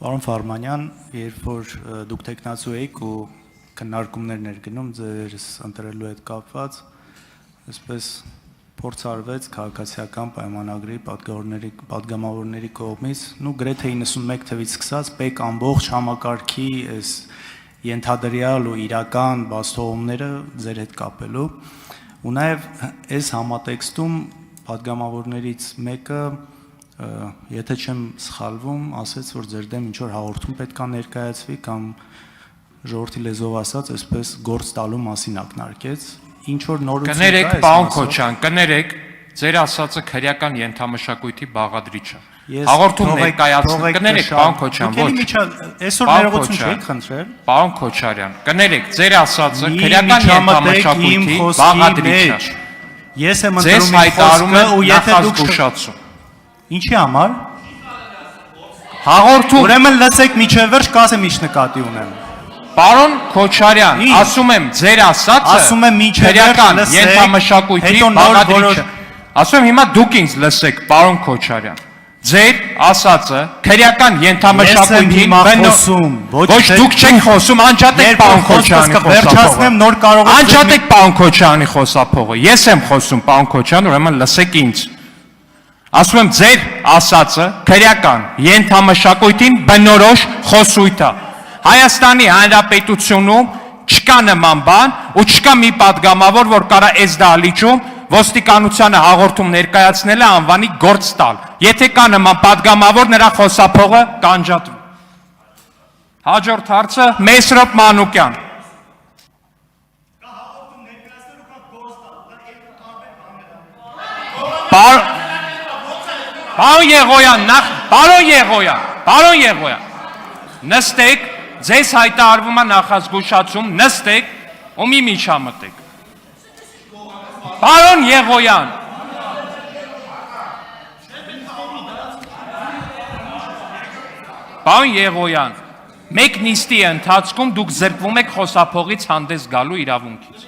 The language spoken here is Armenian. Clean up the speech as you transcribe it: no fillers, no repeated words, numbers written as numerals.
Պարոն Ֆարմանյան, երբ որ դուք տեխնացու եք ու քննարկումներն էր գնում ձեզ ընտրելու հետ կապված, այսպես փորձ արվեց քաղաքացիական պայմանագրի պատգամավորների կողմից, գրեթե 91 թվից սկսած պետք ամբողջ համակարգի այս ենթադրյալ ու իրական բացթողումները ձեր հետ կապելու, ու նաև այս համատեքստում պատգամավորներից մեկը, եթե չեմ սխալվում, ասեց, որ ձեր դեմ ինչ-որ հաղորդում պետք է ներկայացվի կամ ժողովրդի լեզվով ասած, այսպես գործ տալու մասին ակնարկեց, ինչ-որ նորություն կա։ Կներեք, պարոն Քոչյան, կներեք, ձեր ասածը քրեական ենթամշակույթի բաղադրիչ է։ Հաղորդում ներկայացնում, կներեք, պարոն Քոչյան, ոչ։ Այսօր ներողություն չեք խնդրել։ Պարոն Քոչարյան, կներեք, ձեր ասածը քրեական ենթամշակույթի բաղադրիչ է։ Ես եմ ընտրում իմ խոսքը ու եթե դուք զգուշացում։ Ինչի համար։ Հաղորդում։ Ուրեմն լսեք միջև վերջ, կասեմ ինչ նկատի ունեմ։ Պարոն Քոչարյան, ասում եմ ձեր ասածը քրեական ենթամշակույթի բաղադրիչ է։ Ասում եմ հիմա դուք ինձ լսեք, պարոն Քոչարյան։ Ձեր ասածը քրեական ենթամշակույթին ոչ դուք չեք խոսում, անջատեք պարոն Քոչարյանի խոսափողը։ Նոր կարող եք Անջատեք պարոն Քոչարյանի խոսափողը։ Ես եմ խոսում, պարոն Քոչարյան, ուրեմն լսեք ինձ։ Ասում եմ ձեր ասածը քրեական ենթամշակույթին բնորոշ խոսույթ է։ Հայաստանի Հանրապետությունում չկա նման բան ու չկա մի պատգամավոր, որ կարա այս դահլիճում ոստիկանությանը հաղորդում ներկայացնել է անվանի գործ տալ։ Եթե կա նման պատգամավոր, նրա խոսափողը կանջատվի։ Հաջորդ հարցը Մեսրոպ Մանուկյան։ Պարոն Եղոյան, նստեք, ձեզ հայտարարվում է նախազգուշացում, նստեք ու մի միջամտեք։ Պարոն Եղոյան, մեկ նիստի ընթացքում դուք զրկվում եք խոսափողից հանդես գալու իրավունքից։